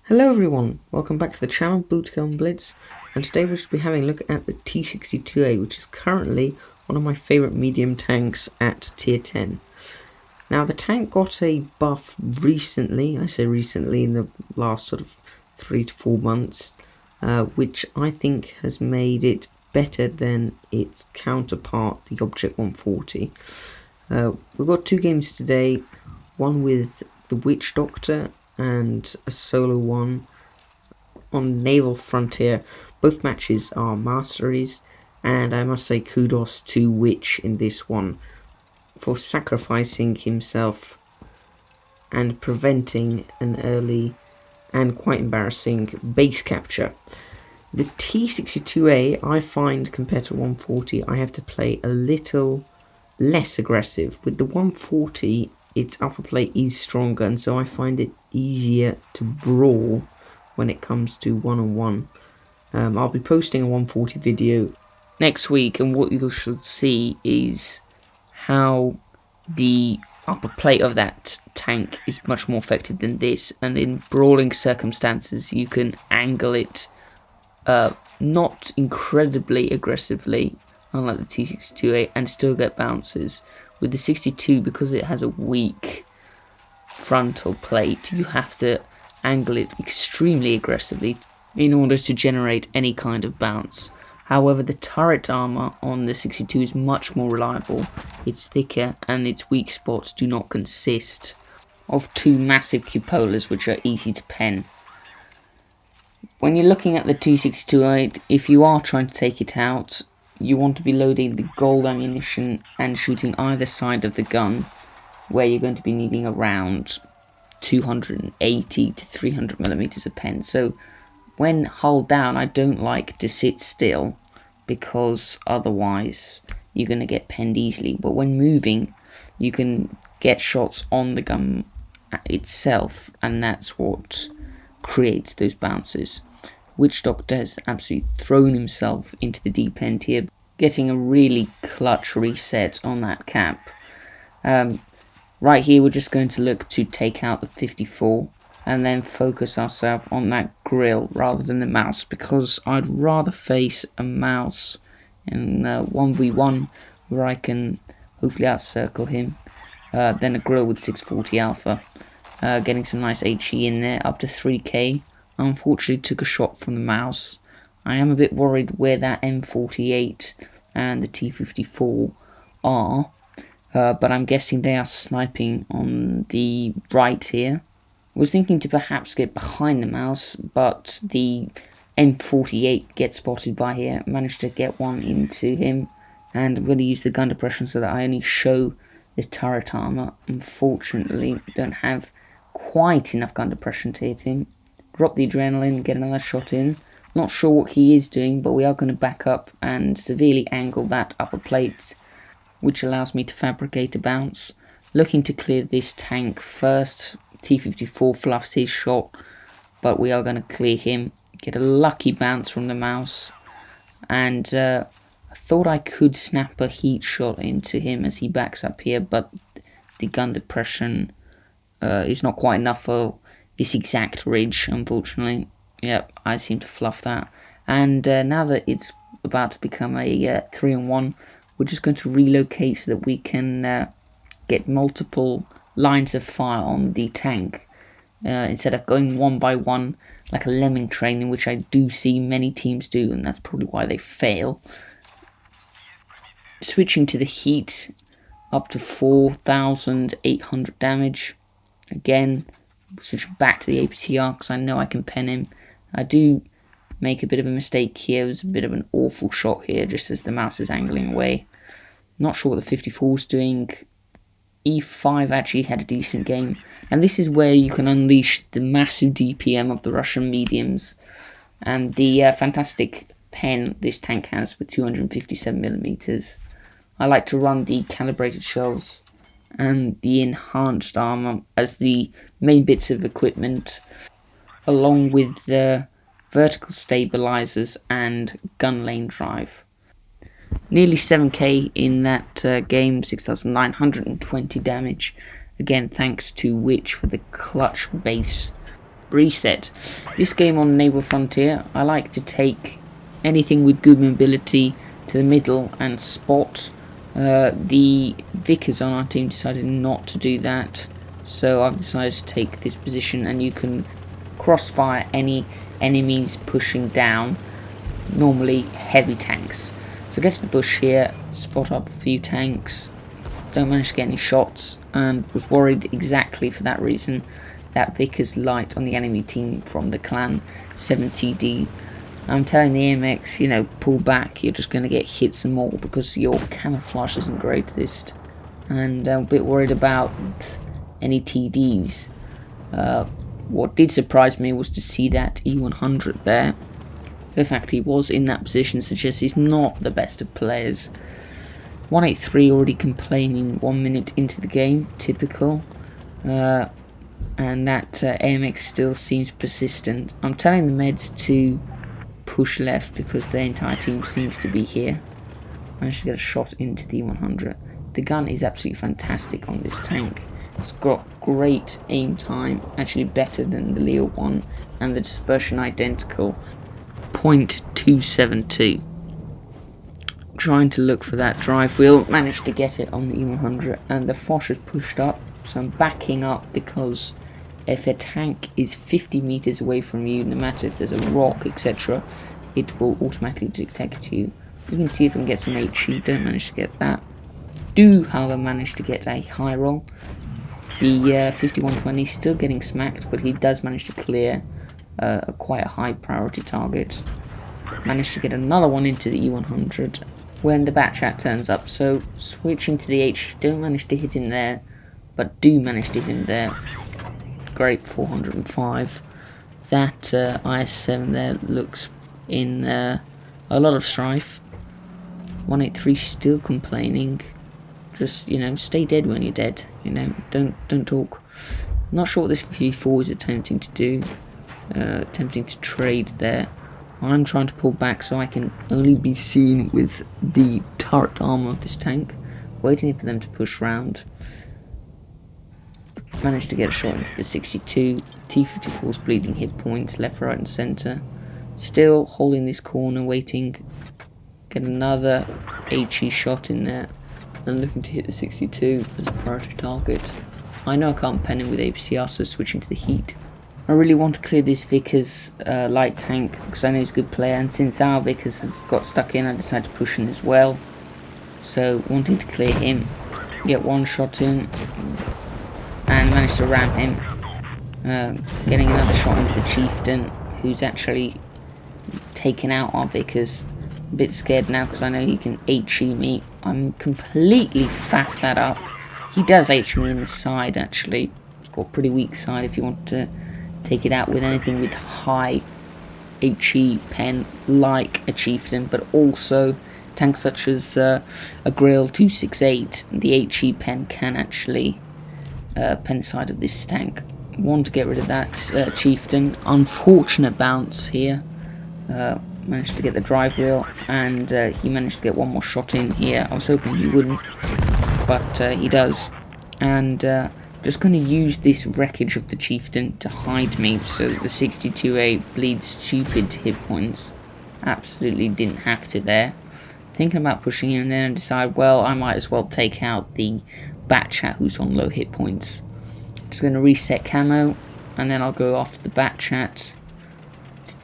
Hello everyone, welcome back to the channel Bootcamp Blitz, and today we'll be having a look at the T62A, which is currently one of my favourite medium tanks at tier 10. Now the tank got a buff recently, I say recently in the last sort of 3 to 4 months, which I think has made it better than its counterpart, the Object 140. We've got two games today, one with the Witch Doctor and a solo one on Naval Frontier. Both matches are masteries, and I must say kudos to Witch in this one for sacrificing himself and preventing an early and quite embarrassing base capture. The T62A, I find, compared to 140, I have to play a little less aggressive. With the 140, its upper plate is stronger, and so I find it easier to brawl when it comes to one-on-one. I'll be posting a 140 video next week, and what you should see is how the upper plate of that tank is much more effective than this, and in brawling circumstances you can angle it not incredibly aggressively, unlike the T62A, and still get bounces. With the 62, because it has a weak frontal plate, you have to angle it extremely aggressively in order to generate any kind of bounce. However, the turret armour on the 62 is much more reliable, it's thicker, and its weak spots do not consist of two massive cupolas which are easy to pen. When you're looking at the T62A, if you are trying to take it out, you want to be loading the gold ammunition and shooting either side of the gun, where you're going to be needing around 280 to 300 millimeters of pen. So when hull down, I don't like to sit still, because otherwise you're going to get penned easily. But when moving, you can get shots on the gun itself, and that's what creates those bounces. Witch Doctor has absolutely thrown himself into the deep end here, getting a really clutch reset on that cap. Right here, we're just going to look to take out the 54 and then focus ourselves on that grill rather than the mouse, because I'd rather face a mouse in 1v1 where I can hopefully outcircle him than a grill with 640 alpha. Getting some nice HE in there, up to 3k. Unfortunately took a shot from the mouse. I am a bit worried where that M48 and the T54 are, but I'm guessing they are sniping on the right here. I was thinking to perhaps get behind the mouse, but the M48 gets spotted by here. Managed to get one into him, and I'm going to use the gun depression so that I only show the turret armor. Unfortunately, don't have quite enough gun depression to hit him. Drop the adrenaline, get another shot in. Not sure what he is doing, but we are going to back up and severely angle that upper plate, which allows me to fabricate a bounce. Looking to clear this tank first. T54 fluffs his shot, but we are going to clear him. Get a lucky bounce from the mouse, and I thought I could snap a heat shot into him as he backs up here, but the gun depression is not quite enough for this exact ridge, unfortunately. Yep, I seem to fluff that. And now that it's about to become a 3-on-1, we're just going to relocate so that we can get multiple lines of fire on the tank, instead of going one by one like a lemming train, in which I do see many teams do, and that's probably why they fail. Switching to the heat, up to 4,800 damage. Again, switch back to the APTR because I know I can pen him. I do make a bit of a mistake here. It was a bit of an awful shot here, just as the mouse is angling away. Not sure what the 54 is doing. E5 actually had a decent game, and this is where you can unleash the massive DPM of the Russian mediums and the fantastic pen this tank has with 257mm. I like to run the calibrated shells and the enhanced armor as the main bits of equipment, along with the vertical stabilizers and gun lane drive. Nearly 7k in that game, 6,920 damage. Again, thanks to Witch for the clutch base reset. This game on Naval Frontier, I like to take anything with good mobility to the middle and spot. The Vickers on our team decided not to do that, so I've decided to take this position, and you can crossfire any enemies pushing down, normally heavy tanks. So get to the bush here, spot up a few tanks, don't manage to get any shots, and was worried exactly for that reason that Vickers light on the enemy team from the clan 7CD. I'm telling the AMX, you know, pull back, you're just going to get hit some more because your camouflage isn't greatest. And I'm a bit worried about any TDs. What did surprise me was to see that E100 there. The fact he was in that position suggests he's not the best of players. 183 already complaining 1 minute into the game, typical. And that AMX still seems persistent. I'm telling the meds to push left because the entire team seems to be here. Managed to get a shot into the E100. The gun is absolutely fantastic on this tank. It's got great aim time, actually better than the Leo one, and the dispersion identical, 0.272. Trying to look for that drive wheel, managed to get it on the E100, and the Foch is pushed up, so I'm backing up because if a tank is 50 meters away from you, no matter if there's a rock, etc., it will automatically detect you. We can see if we can get some HE, don't manage to get that. Do, however, manage to get a high roll. The 5120 still getting smacked, but he does manage to clear quite a high priority target. Managed to get another one into the E100 when the Batchat turns up, so switching to the H, don't manage to hit him there, but do manage to hit him there. Great, 405. That IS-7 there looks in a lot of strife. 183 still complaining. Just, you know, stay dead when you're dead. You know, don't talk. I'm not sure what this 54 is attempting to do. Attempting to trade there. I'm trying to pull back so I can only be seen with the turret armour of this tank. Waiting for them to push round. Managed to get a shot into the 62. T54's bleeding hit points left, right and centre. Still holding this corner, waiting. Get another HE shot in there. And looking to hit the 62 as a priority target. I know I can't pen him with APCR, so switching to the heat. I really want to clear this Vickers light tank because I know he's a good player, and since our Vickers has got stuck in, I decided to push in as well. So wanting to clear him, get one shot in, and managed to ram him. Getting another shot into the Chieftain, who's actually taken out our Vickers. A bit scared now because I know he can HE me. I'm completely faffed that up. He does H me in the side actually. He's got a pretty weak side if you want to take it out with anything with high HE pen like a Chieftain, but also tanks such as a Grail 268. The HE pen can actually pen side of this tank. Want to get rid of that Chieftain. Unfortunate bounce here. Managed to get the drive wheel, and he managed to get one more shot in here. I was hoping he wouldn't, but he does. And just going to use this wreckage of the Chieftain to hide me, so that the 62A bleeds stupid hit points. Absolutely didn't have to there. Thinking about pushing him, and then I decide, well, I might as well take out the Batchat who's on low hit points. Just going to reset camo, and then I'll go after the Batchat.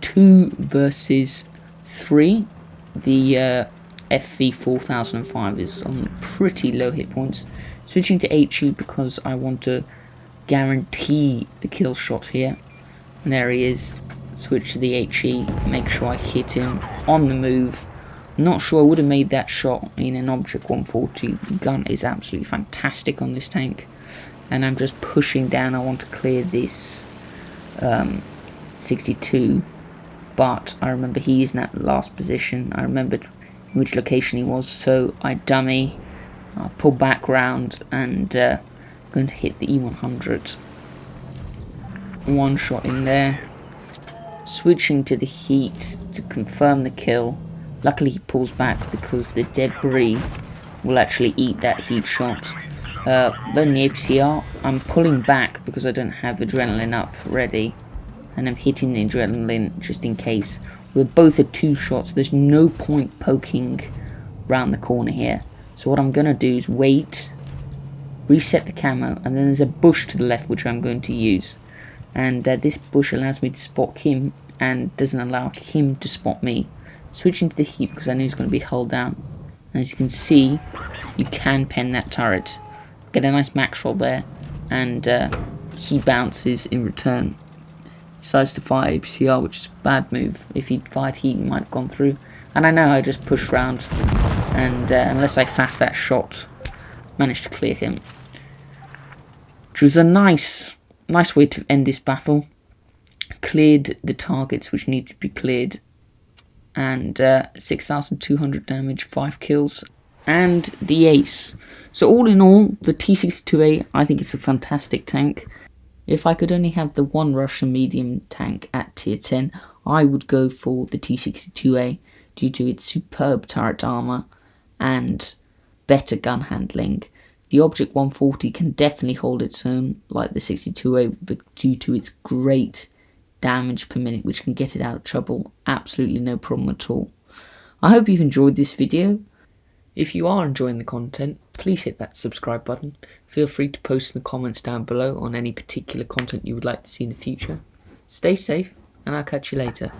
2 versus 3. The FV 4005 is on pretty low hit points. Switching to HE because I want to guarantee the kill shot here. And there he is. Switch to the HE. Make sure I hit him on the move. Not sure I would have made that shot in an Object 140. The gun is absolutely fantastic on this tank. And I'm just pushing down. I want to clear this 62. But I remember he's in that last position. I remembered which location he was, so I dummy, pull back round, and going to hit the E100. One shot in there. Switching to the heat to confirm the kill. Luckily he pulls back because the debris will actually eat that heat shot. Then the APCR, I'm pulling back because I don't have adrenaline up ready. and I'm hitting the adrenaline just in case. We're both at 2 shots, there's no point poking round the corner here. So what I'm going to do is wait, reset the camo, and then there's a bush to the left which I'm going to use. And this bush allows me to spot him and doesn't allow him to spot me. Switching to the heat because I know he's going to be hull down. And as you can see, you can pen that turret. Get a nice max roll there, and he bounces in return. Decides to fire APCR, which is a bad move. If he'd fired heat, he might have gone through. And I know I just pushed round, and unless I faff that shot, managed to clear him. Which was a nice way to end this battle. Cleared the targets which need to be cleared, and 6,200 damage, 5 kills, and the ace. So all in all, the T62A, I think it's a fantastic tank. If I could only have the one Russian medium tank at tier 10, I would go for the T62A due to its superb turret armour and better gun handling. The Object 140 can definitely hold its own like the 62A, but due to its great damage per minute which can get it out of trouble, absolutely no problem at all. I hope you've enjoyed this video. If you are enjoying the content, please hit that subscribe button. Feel free to post in the comments down below on any particular content you would like to see in the future. Stay safe, and I'll catch you later.